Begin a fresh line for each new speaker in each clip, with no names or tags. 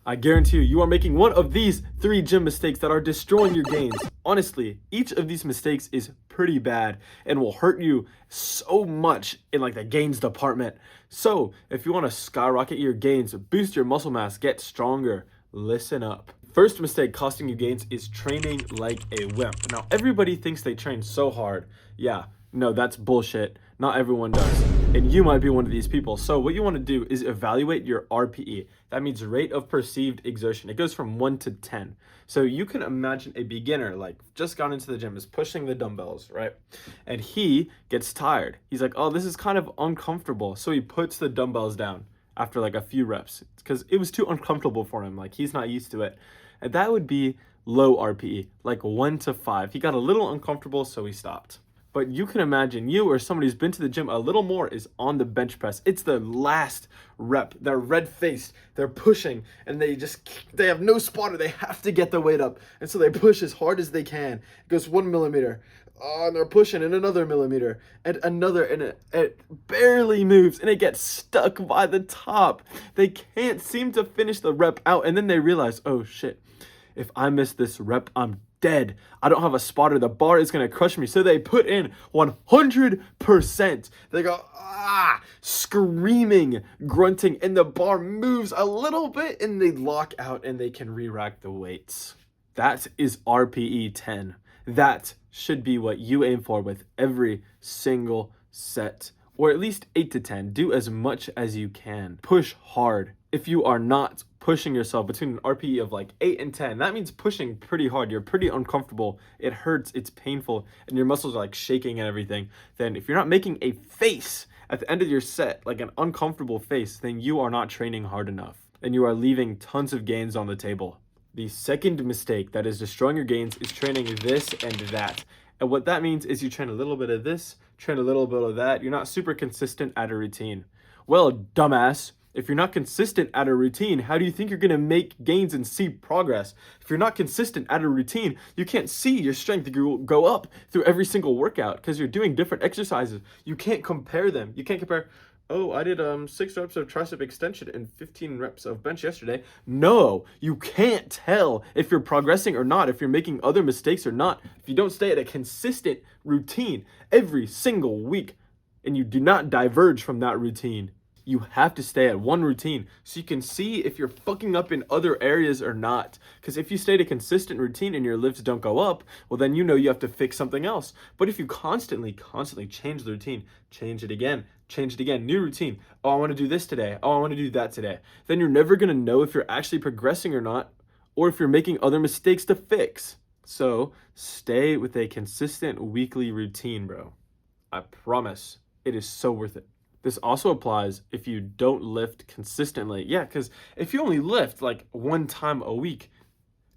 I guarantee you, you are making one of these 3 gym mistakes that are destroying your gains. Honestly, each of these mistakes is pretty bad and will hurt you so much in like the gains department. So, if you want to skyrocket your gains, boost your muscle mass, get stronger, listen up. First mistake costing you gains is training like a wimp. Now, everybody thinks they train so hard. Yeah, no, that's bullshit. Not everyone does. And you might be one of these people. So what you want to do is evaluate your RPE. That means rate of perceived exertion. It goes from 1 to 10. So you can imagine a beginner, like just got into the gym, is pushing the dumbbells, right? And he gets tired. He's like, oh, this is kind of uncomfortable. So he puts the dumbbells down after like a few reps because it was too uncomfortable for him. Like he's not used to it. And that would be low RPE, like 1 to 5. He got a little uncomfortable, so he stopped. But you can imagine you or somebody who's been to the gym a little more is on the bench press. It's the last rep. They're red-faced. They're pushing, and they have no spotter. They have to get the weight up. And so they push as hard as they can. It goes 1 millimeter. Oh, and they're pushing in another millimeter and another, and it barely moves, and it gets stuck by the top. They can't seem to finish the rep out, and then they realize, oh shit, if I miss this rep, I'm dead. I don't have a spotter. The bar is going to crush me. So they put in 100%. They go, screaming, grunting, and the bar moves a little bit, and they lock out, and they can re-rack the weights. That is RPE 10. That should be what you aim for with every single set, or at least 8 to 10. Do as much as you can. Push hard. If you are not pushing yourself between an RPE of like 8 and 10, that means pushing pretty hard. You're pretty uncomfortable. It hurts. It's painful. And your muscles are like shaking and everything. Then if you're not making a face at the end of your set, like an uncomfortable face, then you are not training hard enough. And you are leaving tons of gains on the table. The second mistake that is destroying your gains is training this and that. And what that means is you train a little bit of this, train a little bit of that. You're not super consistent at a routine. Well, dumbass, if you're not consistent at a routine, how do you think you're going to make gains and see progress? If you're not consistent at a routine, you can't see your strength go up through every single workout because you're doing different exercises. You can't compare them. You can't compare, oh, I did 6 reps of tricep extension and 15 reps of bench yesterday. No, you can't tell if you're progressing or not, if you're making other mistakes or not, if you don't stay at a consistent routine every single week and you do not diverge from that routine. You have to stay at one routine so you can see if you're fucking up in other areas or not. Because if you stay at a consistent routine and your lifts don't go up, well, then you know you have to fix something else. But if you constantly change the routine, change it again, new routine. Oh, I want to do this today. Oh, I want to do that today. Then you're never going to know if you're actually progressing or not, or if you're making other mistakes to fix. So stay with a consistent weekly routine, bro. I promise it is so worth it. This also applies if you don't lift consistently. Yeah, because if you only lift like 1 time a week,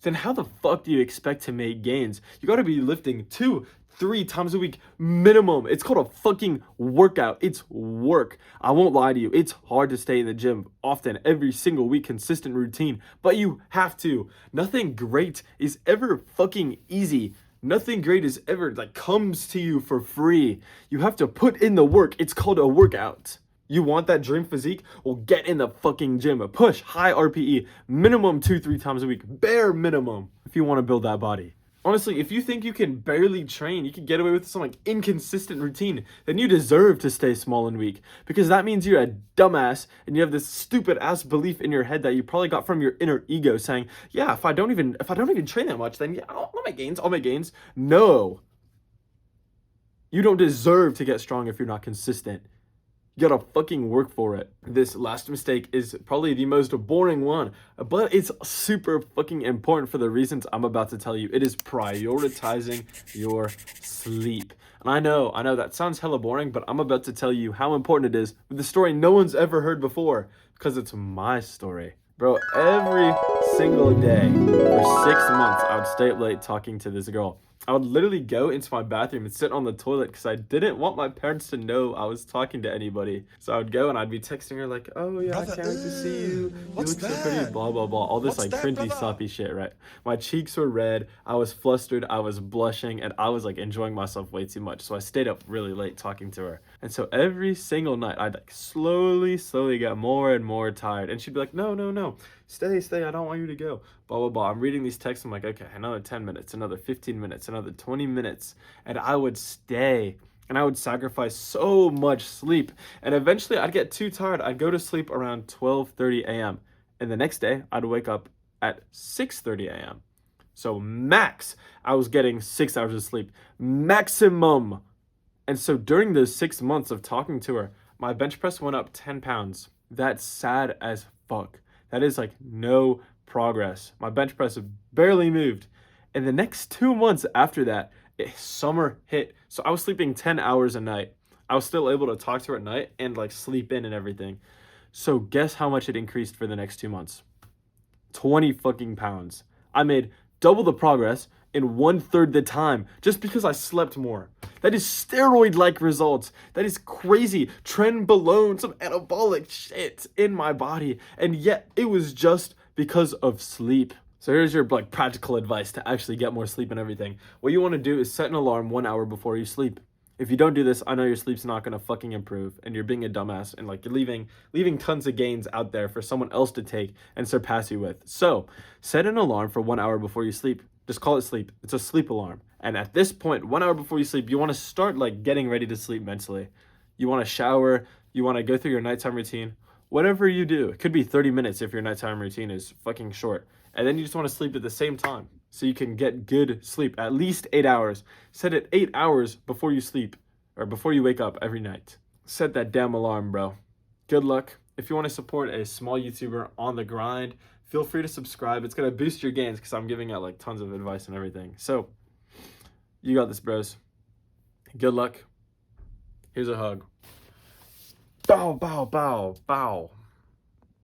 then how the fuck do you expect to make gains? You gotta be lifting 2-3 times a week minimum. It's called a fucking workout. It's work. I won't lie to you. It's hard to stay in the gym often, every single week, consistent routine, but you have to. Nothing great is ever fucking easy. Nothing great is ever like comes to you for free. You have to put in the work. It's called a workout. You want that dream physique? Well, get in the fucking gym. Push high RPE, minimum 2-3 times a week, bare minimum, if you want to build that body. Honestly, if you think you can barely train, you can get away with some like inconsistent routine, then you deserve to stay small and weak, because that means you're a dumbass and you have this stupid ass belief in your head that you probably got from your inner ego saying, yeah, if I don't even train that much, then yeah, I'll make gains. No. You don't deserve to get strong if you're not consistent. You gotta fucking work for it. This last mistake is probably the most boring one, but it's super fucking important for the reasons I'm about to tell you. It is prioritizing your sleep. And I know that sounds hella boring, but I'm about to tell you how important it is with the story no one's ever heard before, because it's my story. Bro, every single day for 6 months, I would stay up late talking to this girl. I would literally go into my bathroom and sit on the toilet because I didn't want my parents to know I was talking to anybody. So I would go and I'd be texting her like, "Oh yeah, I
Brother,
can't wait to see you. You
what's
look so pretty."
that?
Blah blah blah. All this
What's
like
that,
cringy,
brother?
sloppy shit, right? My cheeks were red. I was flustered. I was blushing, and I was like enjoying myself way too much. So I stayed up really late talking to her. And so every single night, I'd like slowly get more and more tired. And she'd be like, "No, no, no. Stay. I don't want you to go." Blah, blah, blah. I'm reading these texts. I'm like, okay, another 10 minutes, another 15 minutes, another 20 minutes. And I would stay and I would sacrifice so much sleep. And eventually I'd get too tired. I'd go to sleep around 12:30 a.m. And the next day I'd wake up at 6:30 a.m. So max, I was getting 6 hours of sleep. Maximum. And so during those 6 months of talking to her, my bench press went up 10 pounds. That's sad as fuck. That is like no progress. My bench press barely moved. And the next 2 months after that, summer hit. So I was sleeping 10 hours a night. I was still able to talk to her at night and like sleep in and everything. So guess how much it increased for the next 2 months? 20 fucking pounds. I made double the progress in 1/3 the time just because I slept more. That is steroid-like results. That is crazy. Trenbolone, some anabolic shit in my body. And yet it was just because of sleep. So here's your like practical advice to actually get more sleep and everything. What you want to do is set an alarm 1 hour before you sleep. If you don't do this, I know your sleep's not gonna fucking improve, and you're being a dumbass, and like you're leaving tons of gains out there for someone else to take and surpass you with. So set an alarm for 1 hour before you sleep. Just call it sleep. It's a sleep alarm. And at this point, 1 hour before you sleep, you want to start like getting ready to sleep mentally. You want to shower. You want to go through your nighttime routine. Whatever you do, it could be 30 minutes if your nighttime routine is fucking short. And then you just want to sleep at the same time so you can get good sleep, at least 8 hours. Set it 8 hours before you sleep or before you wake up every night. Set that damn alarm, bro. Good luck. If you want to support a small YouTuber on the grind, feel free to subscribe. It's going to boost your gains because I'm giving out like tons of advice and everything. So you got this, bros. Good luck. Here's a hug. Bow, bow, bow, bow.